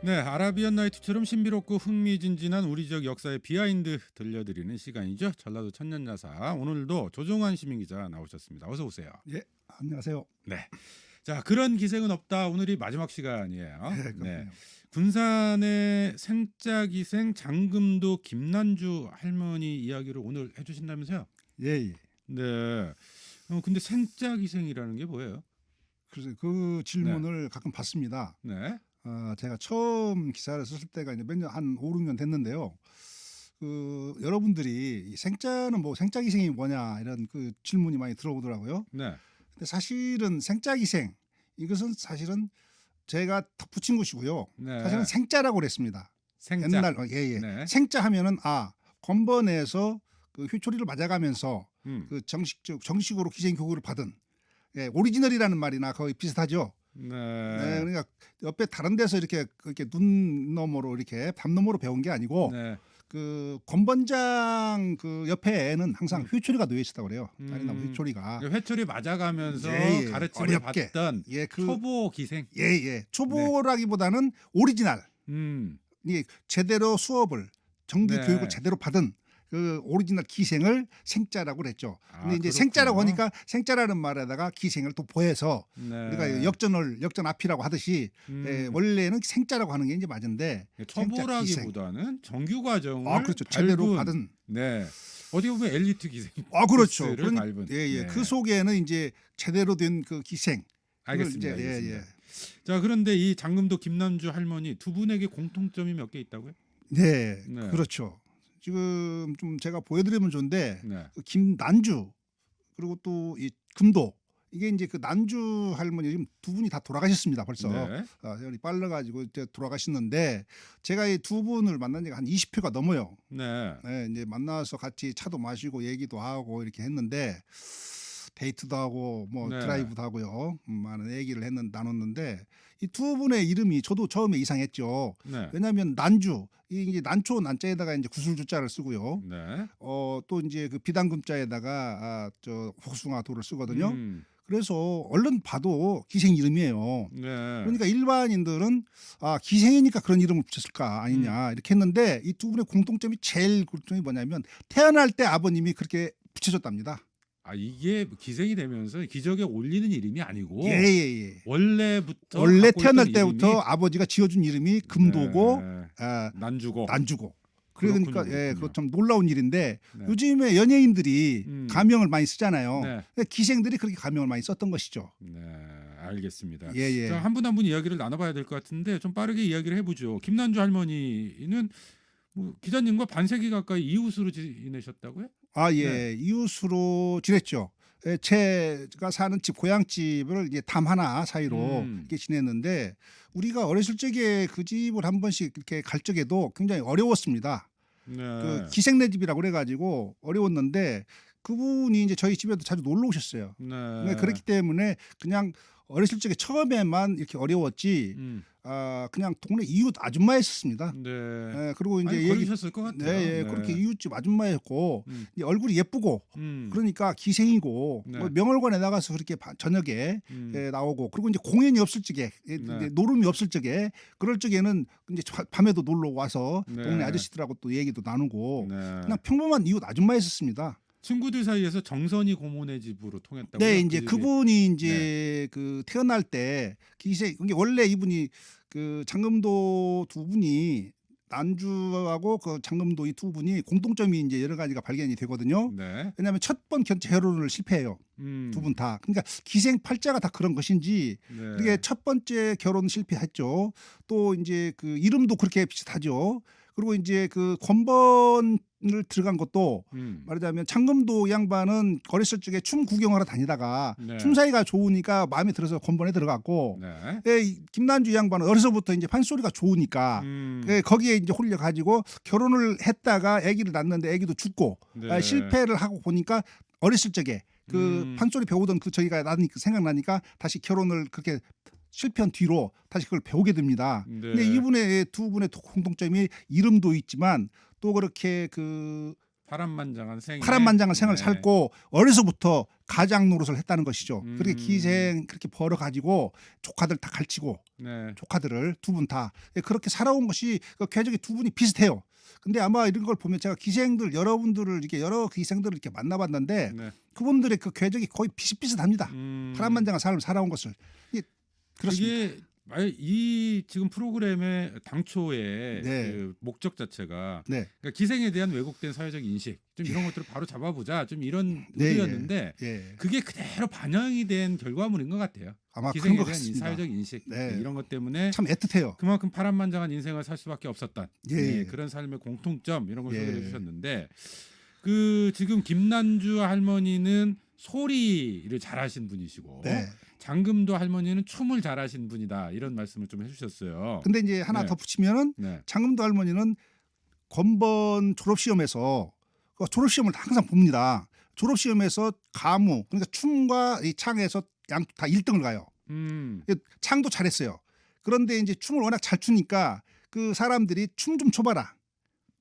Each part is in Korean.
네, 아라비안 나이트처럼 신비롭고 흥미진진한 우리 지역 역사의 비하인드 들려드리는 시간이죠. 전라도 천년야사. 오늘도 조종환 시민기자 나오셨습니다. 어서 오세요. 예, 안녕하세요. 네, 자 그런 기생은 없다. 오늘이 마지막 시간이에요. 네, 네, 그렇군요. 군산의 생짜기생 장금도 김난주 할머니 이야기를 오늘 해주신다면서요? 예, 예. 네. 근데 생짜기생이라는 게 뭐예요? 그래서 그 질문을 가끔 받습니다. 네, 제가 처음 기사를 썼을 때가 이제 몇 년, 한 5, 6년 됐는데요. 그 여러분들이 이 생자는 뭐 생짜기생이 뭐냐 이런 그 질문이 많이 들어오더라고요. 네, 근데 사실은 생짜기생 이것은 사실은 제가 덧붙인 것이고요. 네. 사실은 생자라고 그랬습니다. 생짜. 옛날 예. 네. 생자 하면은 건번에서 그 효초리를 맞아가면서 음. 그 정식으로 기생 교육을 받은 오리지널이라는 말이나 거의 비슷하죠. 네. 네, 그러니까 옆에 다른 데서 이렇게 눈 너머로 이렇게 담 너머로 배운 게 아니고 네. 그 권번장 그 옆에는 항상 회초리가 놓여 있었다고 그래요. 다리나 회초리가 회초리 맞아가면서 예, 가르침을 어렵게. 받던 그 초보 기생. 초보라기보다는 오리지널 이 제대로 수업을 정규 네. 교육을 제대로 받은 그 오리지널 기생을 생자라고 그랬죠. 근데 이제 그렇군요. 생자라고 하니까 생자라는 말에다가 기생을 또 보해서 네. 우리가 역전 앞이라고 하듯이 원래는 생자라고 하는 게 이제 맞은데 초보라기보다는 정규 과정을 그렇죠. 밟은, 제대로 받은 네. 어디 보면 엘리트 기생. 그렇죠. 코스를 밟은. 네. 그 속에는 이제 제대로 된 그 기생. 알겠습니다. 그걸 이제, 알겠습니다. 자, 그런데 이 장금도 김남주 할머니 두 분에게 공통점이 몇 개 있다고요? 네, 네. 그렇죠. 지금 좀 제가 보여드리면 좋은데 네. 그 김난주 그리고 또 이 금도 이게 이제 그 난주 할머니 지금 두 분이 다 돌아가셨습니다. 벌써 네. 세월이 빨라가지고 이제 돌아가셨는데 제가 이 두 분을 만난 지가 한 20회가 넘어요. 네. 네, 이제 만나서 같이 차도 마시고 얘기도 하고 이렇게 했는데 데이트도 하고 뭐 네. 드라이브도 하고요. 많은 얘기를 나눴는데 이 두 분의 이름이 저도 처음에 이상했죠. 네. 왜냐하면 난주 이게 난초 난자에다가 이제 구슬주자를 쓰고요. 네. 또 이제 그 비단금자에다가 저 복숭아도를 쓰거든요. 음. 그래서 얼른 봐도 기생 이름이에요. 네. 그러니까 일반인들은 기생이니까 그런 이름을 붙였을까 아니냐 이렇게 했는데 이 두 분의 공통점이 뭐냐면 태어날 때 아버님이 그렇게 붙여줬답니다. 이게 기생이 되면서 기적에 올리는 이름이 아니고 예. 원래부터 원래 갖고 태어날 있던 때부터 이름이 아버지가 지어준 이름이 금도고 네. 난주고. 그러니까 그렇군요. 그거 참 놀라운 일인데 네. 요즘에 연예인들이 가명을 많이 쓰잖아요. 네. 근데 기생들이 그렇게 가명을 많이 썼던 것이죠. 네, 알겠습니다. 예. 자, 한 분 한 분 이야기를 나눠봐야 될 것 같은데 좀 빠르게 이야기를 해보죠. 김난주 할머니는 뭐 기자님과 반세기 가까이 이웃으로 지내셨다고요? 네. 이웃으로 지냈죠. 제가 사는 집 고향집을 이제 담 하나 사이로 이렇게 지냈는데 우리가 어렸을 적에 그 집을 한 번씩 이렇게 갈 적에도 굉장히 어려웠습니다. 네. 그 기생네 집이라고 그래가지고 어려웠는데 그분이 이제 저희 집에도 자주 놀러 오셨어요. 네. 그렇기 때문에 그냥 어렸을 적에 처음에만 이렇게 어려웠지 그냥 동네 이웃 아줌마였었습니다. 네. 그리고 이제 걸리셨을 것 같아요. 네, 그렇게 이웃집 아줌마였고 이제 얼굴이 예쁘고 음. 그러니까 기생이고 네. 뭐 명월관에 나가서 그렇게 저녁에 나오고 그리고 이제 공연이 없을 적에 이제 노름이 없을 적에 그럴 적에는 이제 밤에도 놀러 와서 네. 동네 아저씨들하고 또 얘기도 나누고 네. 그냥 평범한 이웃 아줌마였었습니다. 친구들 사이에서 정선이 고모네 집으로 통했다고요? 네, 이제 그 집이? 그분이 이제 그 태어날 때 기생 이게 원래 이분이 그 장금도 두 분이 난주하고 그 장금도 이 두 분이 공통점이 이제 여러 가지가 발견이 되거든요. 네. 왜냐하면 첫 번 결혼을 실패해요. 두 분 다. 그러니까 기생 팔자가 다 그런 것인지 네. 이게 첫 번째 결혼 실패했죠. 또 이제 그 이름도 그렇게 비슷하죠. 그리고 이제 그 권번을 들어간 것도 말하자면 장금도 양반은 어렸을 적에 춤 구경하러 다니다가 네. 춤 사이가 좋으니까 마음에 들어서 권번에 들어갔고 네. 이 김난주 양반은 어려서부터 이제 판소리가 좋으니까 거기에 이제 홀려 가지고 결혼을 했다가 아기를 낳는데 아기도 죽고 네. 실패를 하고 보니까 어렸을 적에 그 판소리 배우던 그 저기가 나니까 생각나니까 다시 결혼을 그렇게 실패한 뒤로 다시 그걸 배우게 됩니다. 네. 근데 이분의 두 분의 공통점이 이름도 있지만 또 그렇게 그 파란만장한 생애. 파란만장한 생을 네. 살고 어려서부터 가장 노릇을 했다는 것이죠. 그렇게 음. 기생 그렇게 벌어 가지고 조카들 다 갈치고 네. 조카들을 두 분 다 그렇게 살아온 것이 그 궤적이 두 분이 비슷해요. 근데 아마 이런 걸 보면 제가 기생들 여러분들을 이렇게 여러 기생들을 이렇게 만나봤는데 네. 그분들의 그 궤적이 거의 비슷비슷합니다. 파란만장한 삶을 살아온 것을 그렇습니다. 이게 이 지금 프로그램의 당초에 네. 그 목적 자체가 네, 그러니까 기생에 대한 왜곡된 사회적 인식 좀 이런 것들을 바로 잡아보자 좀 이런 네, 의도였는데 예. 그게 그대로 반영이 된 결과물인 것 같아요. 아마 그런 기생에 것 대한 이 같습니다. 사회적 인식 네. 이런 것 때문에 참 애틋해요. 그만큼 파란만장한 인생을 살 수밖에 없었던 예. 그런 삶의 공통점 이런 걸 예. 소개해 주셨는데 그 지금 김난주 할머니는 소리를 잘하신 분이시고 네. 장금도 할머니는 춤을 잘하신 분이다 이런 말씀을 좀 해주셨어요. 근데 이제 하나 네. 더 붙이면은 네. 장금도 할머니는 건번 졸업시험에서 그 졸업시험을 항상 봅니다. 졸업시험에서 가무 그러니까 춤과 이 창에서 양 다 1등을 가요. 창도 잘했어요. 그런데 이제 춤을 워낙 잘 추니까 그 사람들이 춤 좀 춰봐라.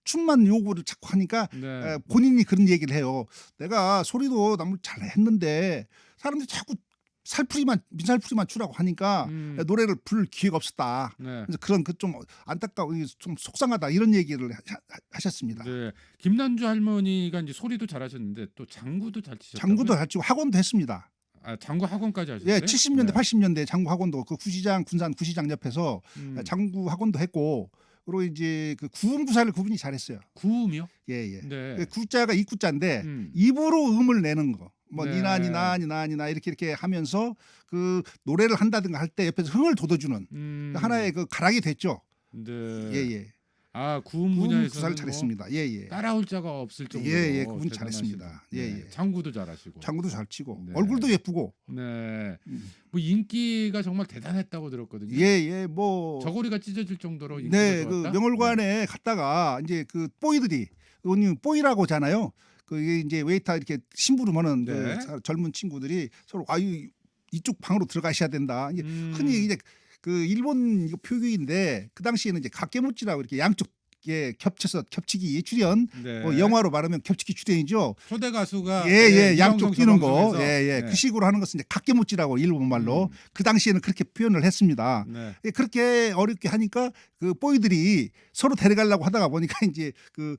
춤만 요구를 자꾸 하니까 네. 본인이 그런 얘기를 해요. 내가 소리도 너무 잘했는데 사람들이 자꾸 민살풀이만 추라고 하니까 노래를 부를 기회가 없었다. 네. 그래서 그런 그 좀 안타까워, 좀 속상하다 이런 얘기를 하셨습니다. 네. 김난주 할머니가 이제 소리도 잘하셨는데 또 장구도 잘 치셨다고요? 장구도 잘 치고 학원도 했습니다. 아, 장구 학원까지 하셨어요? 예, 70년대, 네. 80년대 장구 학원도 그 군산 구시장 옆에서 장구 학원도 했고 그리고 이제 그 구음구사를 그분이 잘했어요. 구음이요? 예, 예. 네. 그 구자가 이구자인데 음. 입으로 음을 내는 거. 뭐 네. 니나 이렇게 하면서 그 노래를 한다든가 할 때 옆에서 흥을 돋워주는 하나의 그 가락이 됐죠. 네. 예. 아, 구음 구사를 분야에서는 잘했습니다. 예. 따라올 자가 없을 정도로 예, 그분 대단하시다. 잘했습니다. 예. 장구도 잘하시고. 장구도 잘 치고 네. 얼굴도 예쁘고. 네. 뭐 인기가 정말 대단했다고 들었거든요. 예, 뭐 저고리가 찢어질 정도로 인기가 네, 그 좋았다. 명월관에 갔다가 이제 그 뽀이들이 의원님 뽀이라고 하잖아요. 그게 이제 웨이터 이렇게 심부름하는 네. 그 젊은 친구들이 서로 아유 이쪽 방으로 들어가셔야 된다. 이제 음. 흔히 이제 그 일본 이거 표기인데 그 당시에는 이제 각계무찌라고 이렇게 양쪽에 겹쳐서 겹치기 출연, 네. 뭐 영화로 말하면 겹치기 출연이죠. 초대 가수가 예, 이광성 양쪽 뛰는 거, 저방송에서 예, 그 식으로 하는 것은 이제 각계무찌라고 일본 말로 그 당시에는 그렇게 표현을 했습니다. 네. 예, 그렇게 어렵게 하니까 그 뽀이들이 서로 데려가려고 하다가 보니까 이제 그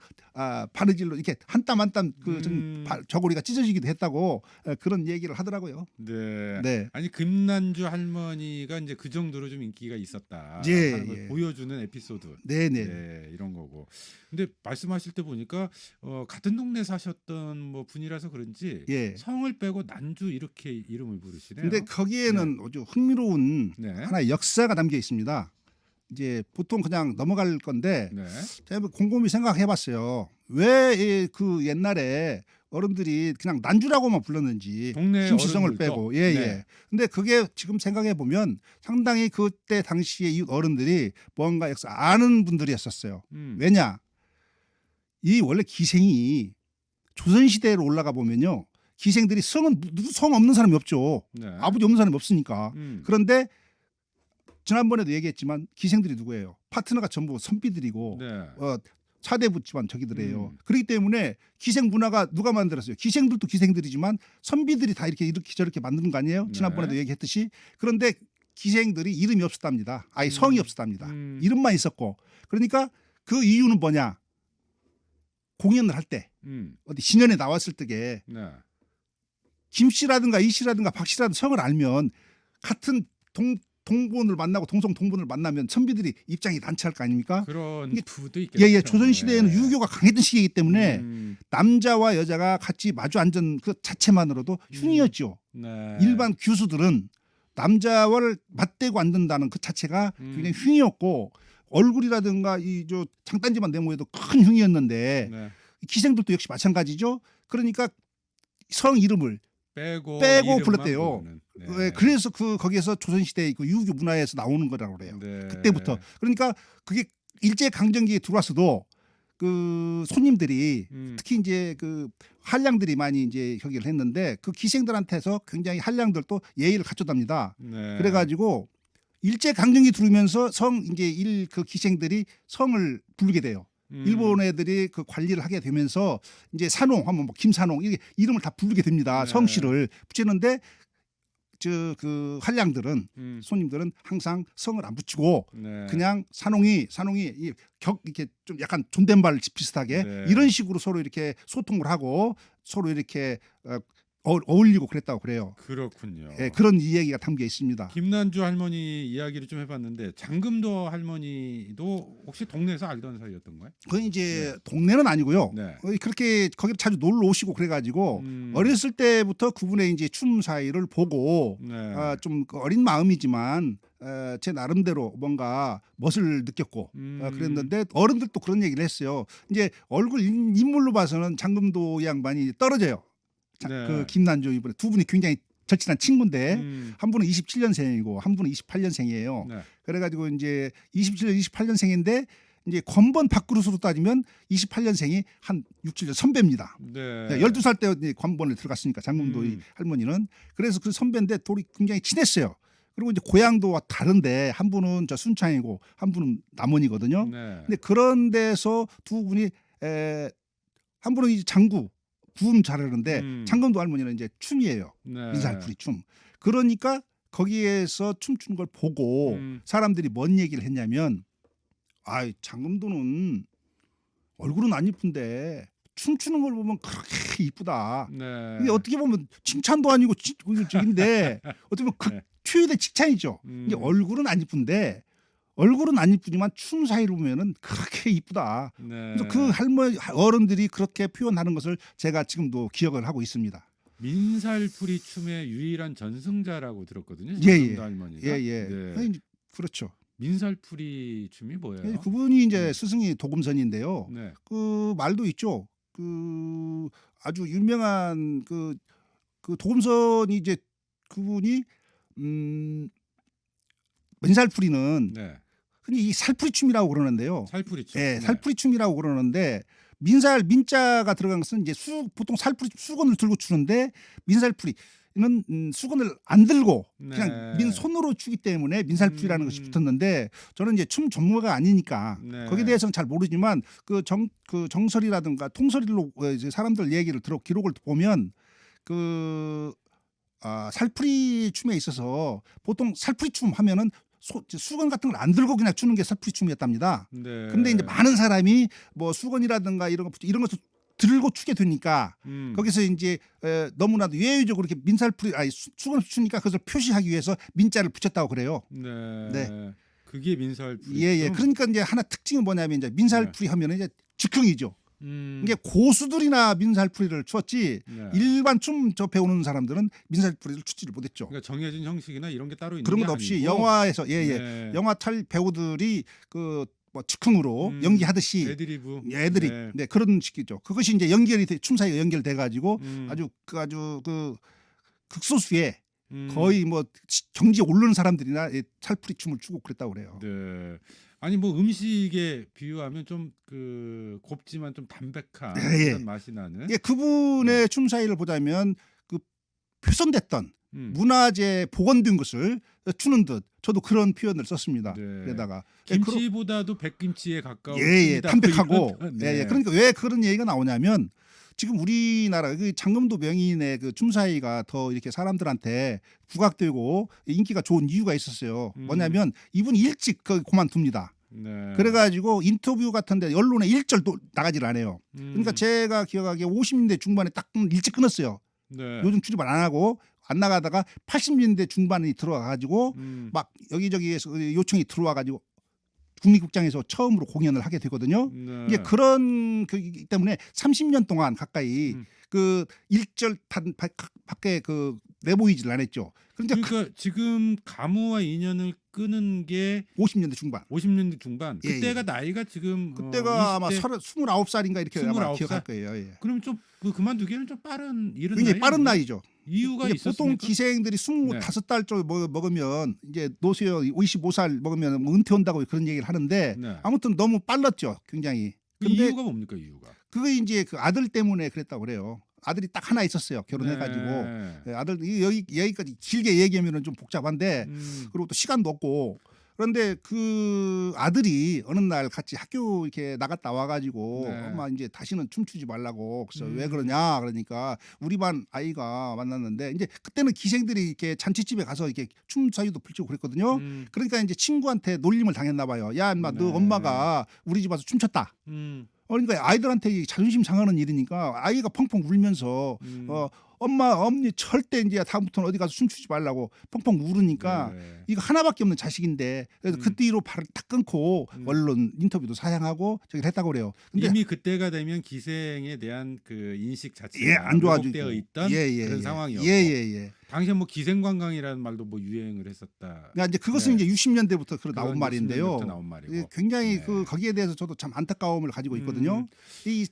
바느질로 이렇게 한 땀 한 땀 그 저고리가 찢어지기도 했다고 그런 얘기를 하더라고요. 네. 네. 아니 김난주 할머니가 이제 그 정도로 좀 인기가 있었다. 예, 하는 걸 예. 보여주는 에피소드. 네네. 네, 이런 거고. 근데 말씀하실 때 보니까 같은 동네 사셨던 뭐 분이라서 그런지 예. 성을 빼고 난주 이렇게 이름을 부르시네요. 근데 거기에는 아주 흥미로운 네. 하나의 역사가 담겨 있습니다. 이제 보통 그냥 넘어갈 건데 네. 제가 곰곰이 생각해봤어요. 왜 그 옛날에 어른들이 그냥 난주라고만 불렀는지 동네 김씨성을 어른들도? 빼고 예. 네. 근데 그게 지금 생각해 보면 상당히 그때 당시에 이 어른들이 뭔가 역사 아는 분들이었었어요. 왜냐? 이 원래 기생이 조선 시대로 올라가 보면요. 기생들이 성 없는 사람이 없죠. 네. 아버지 없는 사람이 없으니까. 그런데 지난번에도 얘기했지만 기생들이 누구예요? 파트너가 전부 선비들이고 네. 차대부 집안 저기들이에요. 그렇기 때문에 기생 문화가 누가 만들었어요? 기생들도 기생들이지만 선비들이 다 이렇게 저렇게 만드는 거 아니에요? 지난번에도 얘기했듯이. 그런데 기생들이 이름이 없었답니다. 아예 성이 없었답니다. 이름만 있었고. 그러니까 그 이유는 뭐냐? 공연을 할 때 어디 신년에 나왔을 때게 네. 김씨라든가 이씨라든가 박씨라든가 성을 알면 같은 동본을 만나고 동성동본을 만나면 선비들이 입장이 난처할 거 아닙니까? 그런 부도 있겠죠. 예, 조선 시대에는 네. 유교가 강했던 시기이기 때문에 남자와 여자가 같이 마주 앉은 그 자체만으로도 흉이었죠. 네. 일반 교수들은 남자와를 맞대고 앉는다는 그 자체가 굉장히 흉이었고 얼굴이라든가 이 저 장단지만 내모에도 큰 흉이었는데 네. 기생들도 역시 마찬가지죠. 그러니까 성 이름을 빼고 빼고 이름만 불렀대요. 부르는. 네. 그래서 거기에서 조선시대 그 유교 문화에서 나오는 거라고 그래요. 네. 그때부터. 그러니까 그게 일제 강점기에 들어왔어도 그 손님들이 특히 이제 그 한량들이 많이 이제 거기를 했는데 그 기생들한테서 굉장히 한량들도 예의를 갖춰답니다. 네. 그래가지고 일제 강점기 들어오면서 그 기생들이 성을 부르게 돼요. 일본 애들이 그 관리를 하게 되면서 이제 산홍 하면 뭐 김산홍 이게 이름을 다 부르게 됩니다. 네. 성씨를 붙이는데 저 그 한량들은 음. 손님들은 항상 성을 안 붙이고 네. 그냥 산홍이 이렇게 좀 약간 존댓말 비슷하게 네. 이런 식으로 서로 이렇게 소통을 하고 서로 이렇게 어울리고 그랬다고 그래요. 그렇군요. 예, 그런 이야기가 담겨 있습니다. 김난주 할머니 이야기를 좀 해봤는데 장금도 할머니도 혹시 동네에서 알던 사이였던가요? 그건 이제 동네는 아니고요. 네. 그렇게 거기 자주 놀러 오시고 그래가지고 어렸을 때부터 그분의 이제 춤 사이를 보고 네. 좀 어린 마음이지만 제 나름대로 뭔가 멋을 느꼈고 그랬는데 어른들도 그런 얘기를 했어요. 이제 얼굴 인물로 봐서는 장금도 양반이 떨어져요. 네. 그 김난주 이번에 두 분이 굉장히 절친한 친구인데 한 분은 27년생이고 한 분은 28년생이에요. 네. 그래가지고 이제 27년, 28년생인데 이제 권번 밥그릇으로 따지면 28년생이 한 6, 7년 선배입니다. 네. 12살 때 이제 권번에 들어갔으니까 장금도 할머니는 그래서 그 선배인데 둘이 굉장히 친했어요. 그리고 이제 고향도 다른데 한 분은 저 순창이고 한 분은 남원이거든요. 네. 근데 그런 데서 두 분이 한 분은 이제 장구 구음 잘하는데 장금도 할머니는 이제 춤이에요. 네. 민살풀이 춤. 그러니까 거기에서 춤추는 걸 보고 사람들이 뭔 얘기를 했냐면 장금도는 얼굴은 안 이쁜데 춤추는 걸 보면 그렇게 이쁘다. 네. 이게 어떻게 보면 칭찬도 아니고 저긴데 어떻게 보면 극초유의 칭찬이죠. 이게 얼굴은 안 이쁜데 얼굴은 안 이쁘지만 춤 사이를 보면은 그렇게 이쁘다. 네. 그래서 그 할머니 어른들이 그렇게 표현하는 것을 제가 지금도 기억을 하고 있습니다. 민살풀이 춤의 유일한 전승자라고 들었거든요. 예. 장금도 할머니가. 예. 네. 아니, 그렇죠. 민살풀이 춤이 뭐예요? 그분이 이제 스승이 도금선인데요. 네. 그 말도 있죠. 그 아주 유명한 그 도금선이 이제 그분이 민살풀이는 네. 흔히 이 살풀이 춤이라고 그러는데요. 살풀이 춤. 예, 네. 살풀이 춤이라고 그러는데 민자가 들어간 것은 이제 보통 살풀이 수건을 들고 추는데 민살풀이는 수건을 안 들고 그냥 네. 손으로 추기 때문에 민살풀이라는 것이 붙었는데 저는 이제 춤 전문가가 아니니까 네. 거기에 대해서는 잘 모르지만 그 정설이라든가 통설로 이제 사람들 얘기를 기록을 보면 살풀이 춤에 있어서 보통 살풀이 춤 하면은 수건 같은 걸 안 들고 그냥 추는 게 살풀이 춤이었답니다. 네. 그런데 이제 많은 사람이 뭐 수건이라든가 이런 것도 들고 추게 되니까 거기서 이제 너무나도 예외적으로 이렇게 수건을 추니까 그것을 표시하기 위해서 민자를 붙였다고 그래요. 네. 그게 민살풀이. 예. 그러니까 이제 하나 특징은 뭐냐면 이제 민살풀이 하면은 이제 즉흥이죠. 이게 고수들이나 민살풀이를 추었지 네. 일반 춤 배우는 사람들은 민살풀이를 추지를 못했죠. 그러니까 정해진 형식이나 이런 게 따로 있는 그런 게 것 없이 아니고. 영화에서 네. 영화 탈 배우들이 뭐 즉흥으로 연기하듯이 애드리브. 네, 그런 식이죠. 그것이 이제 춤 사이가 연결돼 가지고 아주 극소수의 거의 뭐 경지에 오르는 사람들이나 살풀이 춤을 추고 그랬다고 그래요. 네. 아니 뭐 음식에 비유하면 좀 곱지만 좀 담백한 그런 맛이 나는. 그분의 춤 사이를 보자면 그 표선됐던 문화재 복원된 것을 추는 듯 저도 그런 표현을 썼습니다. 네. 그러다가 김치보다도 백김치에 가까운. 담백하고. 네. 그러니까 왜 그런 얘기가 나오냐면 지금 우리나라 장금도 명인의 그 춤 사이가 더 이렇게 사람들한테 부각되고 인기가 좋은 이유가 있었어요. 뭐냐면 이분이 일찍 그만둡니다. 네. 그래가지고 인터뷰 같은데 언론에 일절도 나가질 않아요. 그러니까 제가 기억하기에 50년대 중반에 딱 일찍 끊었어요. 네. 요즘 출입 안 하고 안 나가다가 80년대 중반에 들어와가지고 막 여기저기에서 요청이 들어와가지고 국립극장에서 처음으로 공연을 하게 되거든요. 네. 이게 그런 거기 때문에 30년 동안 가까이 그 일절 밖에 내보이질 않았죠. 그러니까 지금 가무와 인연을 끊은 게 50년대 중반. 50년대 중반. 예, 그때가 예. 나이가 지금 그때가 아마 20대 29살인가 이렇게 아마 29살? 기억할 거예요. 예. 그럼 좀 그만두기에는 좀 빠른 이른 굉장히 나이 빠른 아니에요? 나이죠. 이유가 이게 있었습니까? 보통 기생들이 25달 쪽 먹으면 이제 노쇠어 25살 먹으면 뭐 은퇴 온다고 그런 얘기를 하는데 네. 아무튼 너무 빨랐죠. 굉장히. 그 근데 이유가 뭡니까 이유가? 그게 이제 그 아들 때문에 그랬다고 그래요. 아들이 딱 하나 있었어요. 결혼해가지고. 네. 아들 여기까지 길게 얘기하면은 좀 복잡한데 그리고 또 시간도 없고 그런데 그 아들이 어느 날 같이 학교 이렇게 나갔다 와가지고 네. 엄마 이제 다시는 춤추지 말라고. 그래서 왜 그러냐 그러니까 우리 반 아이가 만났는데 이제 그때는 기생들이 이렇게 잔치집에 가서 이렇게 춤 사위도 풀치고 그랬거든요. 그러니까 이제 친구한테 놀림을 당했나 봐요. 야 인마 너 네. 엄마가 우리 집 와서 춤췄다. 그러니까 아이들한테 자존심 상하는 일이니까 아이가 펑펑 울면서 엄마 엄니 절대 이제 다음부터는 어디 가서 춤추지 말라고 펑펑 울으니까 네. 이거 하나밖에 없는 자식인데 그래서 그 뒤로 발을 딱 끊고 언론 인터뷰도 사양하고 저기를 했다고 그래요. 근데 이미 그때가 되면 기생에 대한 그 인식 자체가 안 좋아지고 왜곡되어 있던 그런 상황이었고 당시에 뭐 기생관광이라는 말도 뭐 유행을 했었다. 그러니까 이제 그것은 네. 이제 60년대부터 나온 그건 말인데요. 60년대부터 나온 말이고. 예, 굉장히 네. 그 거기에 대해서 저도 참 안타까움을 가지고 있거든요. 이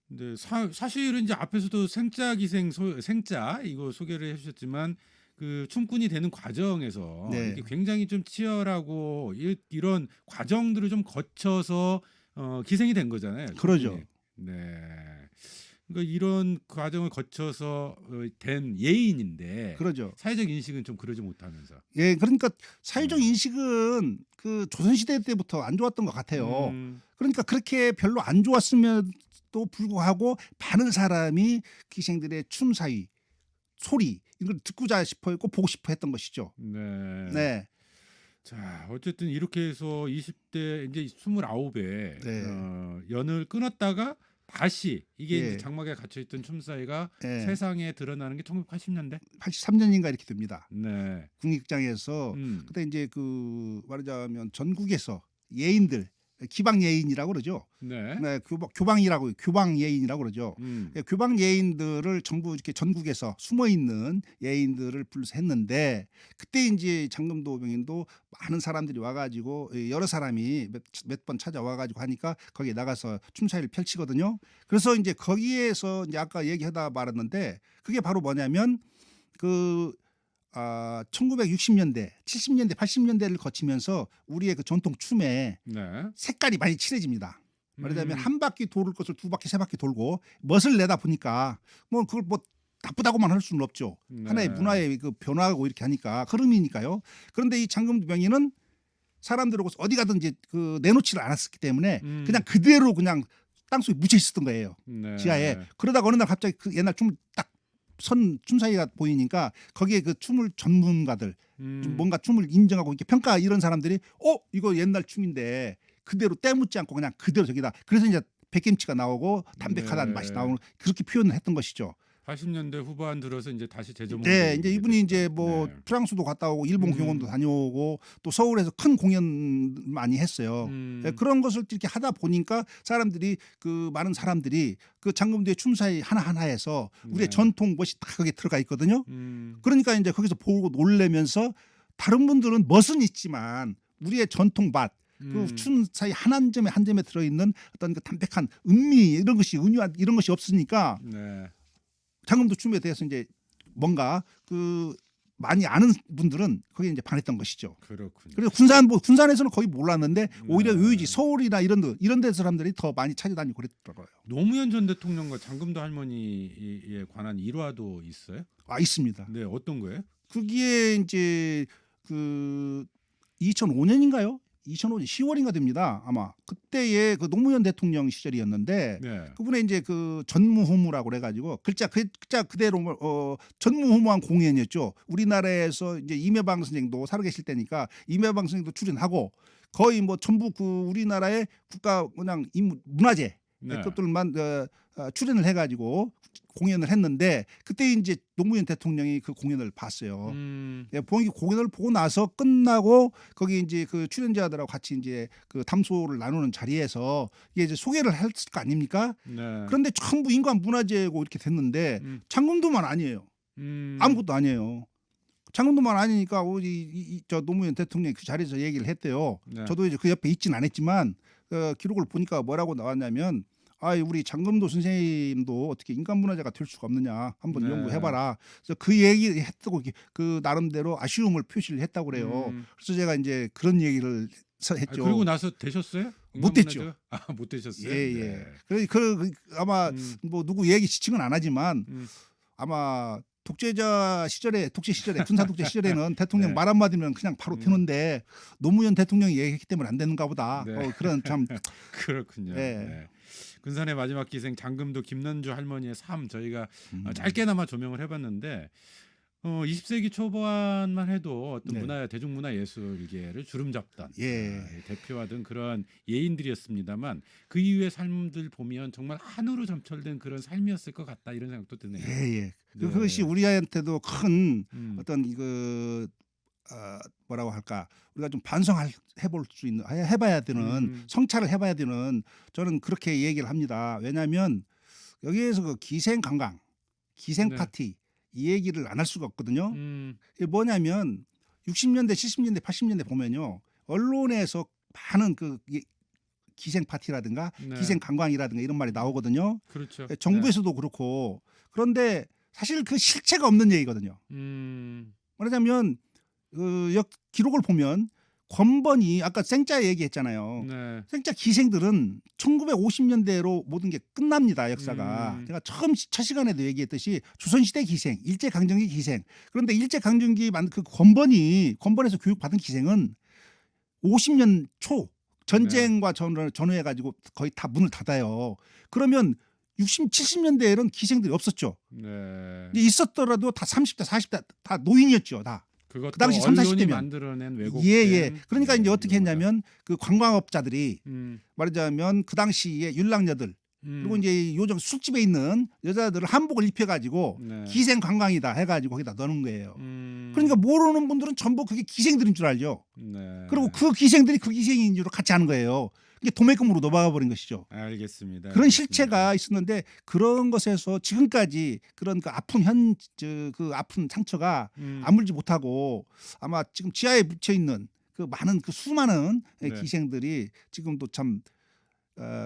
근데 사실은 이제 앞에서도 생짜 기생 생짜 이거 소개를 해주셨지만 그 춤꾼이 되는 과정에서 네. 이게 굉장히 좀 치열하고 이런 과정들을 좀 거쳐서 기생이 된 거잖아요. 그러죠. 춤꾼이. 네. 그러니까 이런 과정을 거쳐서 된 예인인데 그러죠. 사회적 인식은 좀 그러지 못하면서. 예, 그러니까 사회적 인식은 그 조선시대 때부터 안 좋았던 것 같아요. 그러니까 그렇게 별로 안 좋았음에도 불구하고 많은 사람이 기생들의 춤 사위, 소리 이걸 듣고자 싶어했고 보고 싶어 했던 것이죠. 네. 네. 자, 어쨌든 이렇게 해서 20대 이제 29에 네. 연을 끊었다가 다시 이게 예. 이제 장막에 갇혀 있던 춤사위가 예. 세상에 드러나는 게 1980년대. 83년인가 이렇게 됩니다. 네. 국립극장에서 그때 이제 그 말하자면 전국에서 예인들 기방 예인이라고 그러죠. 네. 네, 교방이라고 교방 예인이라고 그러죠. 예, 교방 예인들을 전부 이렇게 전국에서 숨어 있는 예인들을 불러서 했는데 그때 이제 장금도 병인도 많은 사람들이 와가지고 여러 사람이 몇 번 찾아와가지고 하니까 거기에 나가서 춤사위를 펼치거든요. 그래서 이제 거기에서 이제 아까 얘기하다 말았는데 그게 바로 뭐냐면 그 1960년대, 70년대, 80년대를 거치면서 우리의 그 전통 춤에 네. 색깔이 많이 칠해집니다. 말하자면 한 바퀴 도를 것을 두 바퀴, 세 바퀴 돌고 멋을 내다 보니까 뭐 그걸 뭐 나쁘다고만 할 수는 없죠. 네. 하나의 문화의 그 변화하고 이렇게 하니까 흐름이니까요. 그런데 이 장금도 병인은 사람들하고 어디 가든지 그 내놓지를 않았기 때문에 그냥 그대로 그냥 땅속에 묻혀 있었던 거예요. 네. 지하에. 그러다가 어느 날 갑자기 그 옛날 춤을 딱 춤사위가 보이니까 거기에 그 춤을 전문가들 좀 뭔가 춤을 인정하고 이렇게 평가 이런 사람들이 이거 옛날 춤인데 그대로 때묻지 않고 그냥 그대로 저기다. 그래서 이제 백김치가 나오고 담백하다는 네. 맛이 나오는 그렇게 표현을 했던 것이죠. 80년대 후반 들어서 이제 다시 재조명. 네, 이제 이분이 이제 뭐 네. 프랑스도 갔다 오고 일본 공연도 다녀오고 또 서울에서 큰 공연 많이 했어요. 네, 그런 것을 이렇게 하다 보니까 사람들이 그 많은 사람들이 그 장금도의 춤사위 하나하나에서 우리의 네. 전통 멋이 다 거기에 들어가 있거든요. 그러니까 이제 거기서 보고 놀래면서 다른 분들은 멋은 있지만 우리의 전통 맛 그 춤 사이 한 점에 들어있는 어떤 그 담백한 은미 이런 것이 은유한 이런 것이 없으니까 네. 장금도 춤에 대해서 이제 뭔가 그 많이 아는 분들은 거기에 이제 반했던 것이죠. 그렇군요. 그래서 군산에서는 거의 몰랐는데 오히려 의지 서울이나 이런 데 사람들이 더 많이 찾아다니고 그랬더라고요. 노무현 전 대통령과 장금도 할머니에 관한 일화도 있어요? 있습니다. 네, 어떤 거예요? 그게 이제 그 2005년인가요? 2005년 10월인가 됩니다. 아마 그때의 그 노무현 대통령 시절이었는데 네. 그분의 이제 그 전무후무라고 그래가지고 글자 그대로 전무후무한 공연이었죠. 우리나라에서 이제 이매방 선생도 살아계실 때니까 이매방 선생도 출연하고 거의 뭐 전부 그 우리나라의 국가 그냥 문화재 네. 것들만 출연을 해가지고 공연을 했는데 그때 이제 노무현 대통령이 그 공연을 봤어요. 공연을 보고 나서 끝나고 거기 이제 그 출연자들하고 같이 이제 그 담소를 나누는 자리에서 이게 이제 소개를 했을 거 아닙니까? 네. 그런데 전부 인간 문화재고 이렇게 됐는데 장금도만 아니에요. 아무것도 아니에요. 장금도만 아니니까 저 노무현 대통령이 그 자리에서 얘기를 했대요. 네. 저도 이제 그 옆에 있진 않았지만 기록을 보니까 뭐라고 나왔냐면 우리 장금도 선생님도 어떻게 인간 문화재가 될 수가 없느냐 한번 네. 연구해봐라. 그래서 그 얘기 했다고 그 나름대로 아쉬움을 표시를 했다고 그래요. 그래서 제가 이제 그런 얘기를 했죠. 그리고 나서 되셨어요? 못 됐죠. 못 되셨어요? 예. 네. 그래서 아마 뭐 누구 얘기 지칭은 안 하지만 아마 독재 시절에 군사 독재 시절에는 대통령 네. 말 한마디면 그냥 바로 되는데 노무현 대통령이 얘기했기 때문에 안 되는가 보다. 네. 그런 참 그렇군요. 네. 네. 군산의 마지막 기생 장금도 김난주 할머니의 삶 저희가 음. 짧게나마 조명을 해봤는데 20세기 초반만 해도 어떤 네. 대중문화예술계를 주름잡던 예. 대표하던 그런 예인들이었습니다만 그 이후의 삶들 보면 정말 한으로 점철된 그런 삶이었을 것 같다 이런 생각도 드네요. 예. 네. 그것이 우리한테도 큰 음. 어떤 뭐라고 할까 우리가 좀 반성해볼 수 있는 해봐야 되는 성찰을 해봐야 되는 저는 그렇게 얘기를 합니다. 왜냐하면 여기에서 그 기생 관광, 기생 네. 파티 이 얘기를 안 할 수가 없거든요. 음. 이게 뭐냐면 60년대, 70년대, 80년대 보면요 언론에서 많은 기생 파티라든가 네. 기생 관광이라든가 이런 말이 나오거든요. 그렇죠. 정부에서도 그렇고 그런데 사실 그 실체가 없는 얘기거든요. 말하자면 기록을 보면 권번이 아까 생짜 얘기했잖아요. 네. 생짜 기생들은 1950년대로 모든 게 끝납니다. 역사가. 제가 첫 시간에도 얘기했듯이 조선시대 기생, 일제강점기 기생. 그런데 일제강점기 그 권번에서 교육받은 기생은 50년 초 전쟁과 전후해가지고 거의 다 문을 닫아요. 그러면 60, 70년대에는 기생들이 없었죠. 네. 있었더라도 다 30대, 40대 다 노인이었죠. 다. 그것도 그 당시 3, 40대면 만들어낸 왜곡된 예. 그러니까 이제 어떻게 용어다. 했냐면 그 관광업자들이 음. 말하자면 그 당시에 율랑녀들 그리고 이제 요즘 술집에 있는 여자들을 한복을 입혀가지고 네. 기생 관광이다 해가지고 거기다 넣는 거예요. 음. 그러니까 모르는 분들은 전부 그게 기생들인 줄 알죠. 네. 그리고 그 기생들이 그 기생인 줄 같이 하는 거예요. 이게 도매금으로 넘어가 버린 것이죠. 알겠습니다. 그런 알겠습니다. 실체가 있었는데 그런 것에서 지금까지 그런 그 아픈 그 아픈 상처가 아물지 못하고 아마 지금 지하에 묻혀 있는 그 많은 그 수많은 네. 기생들이 지금도 참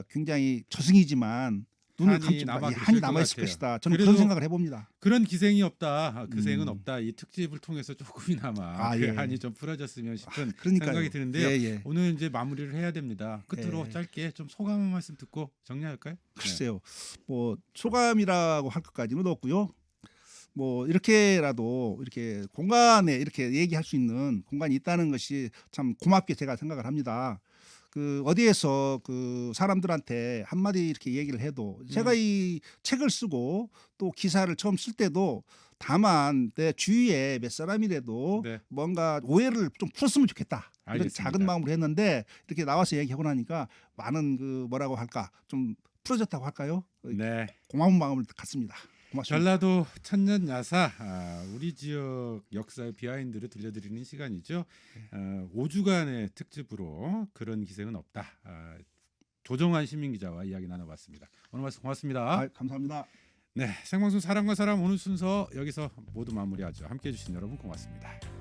굉장히 저승이지만 눈을 한이 감지 남아 한이 계실 남아 것 있을 같아요. 것이다. 저는 그래도 그런 생각을 해봅니다. 그런 기생이 없다, 기생은 음. 없다. 이 특집을 통해서 조금이나마 아, 그 예. 한이 좀 풀어졌으면 싶은 그러니까요. 생각이 드는데요. 예. 오늘 이제 마무리를 해야 됩니다. 끝으로 예. 짧게 좀 소감 한 말씀 듣고 정리할까요? 글쎄요. 뭐 소감이라고 할 것까지는 없고요. 뭐 이렇게라도 이렇게 공간에 이렇게 얘기할 수 있는 공간이 있다는 것이 참 고맙게 제가 생각을 합니다. 그 어디에서 그 사람들한테 한마디 이렇게 얘기를 해도 제가 이 책을 쓰고 또 기사를 처음 쓸 때도 다만 내 주위에 몇 사람이라도 네. 뭔가 오해를 좀 풀었으면 좋겠다. 이런 알겠습니다. 작은 마음으로 했는데 이렇게 나와서 얘기하고 나니까 많은 그 뭐라고 할까 좀 풀어졌다고 할까요? 네. 고마운 마음을 갖습니다. 고맙습니다. 전라도 천년야사 우리 지역 역사의 비하인드를 들려드리는 시간이죠. 5주간의 특집으로 그런 기생은 없다. 조정환 시민기자와 이야기 나눠봤습니다. 오늘 말씀 고맙습니다. 감사합니다. 네, 생방송 사람과 사람 오늘 순서 여기서 모두 마무리하죠. 함께해 주신 여러분 고맙습니다.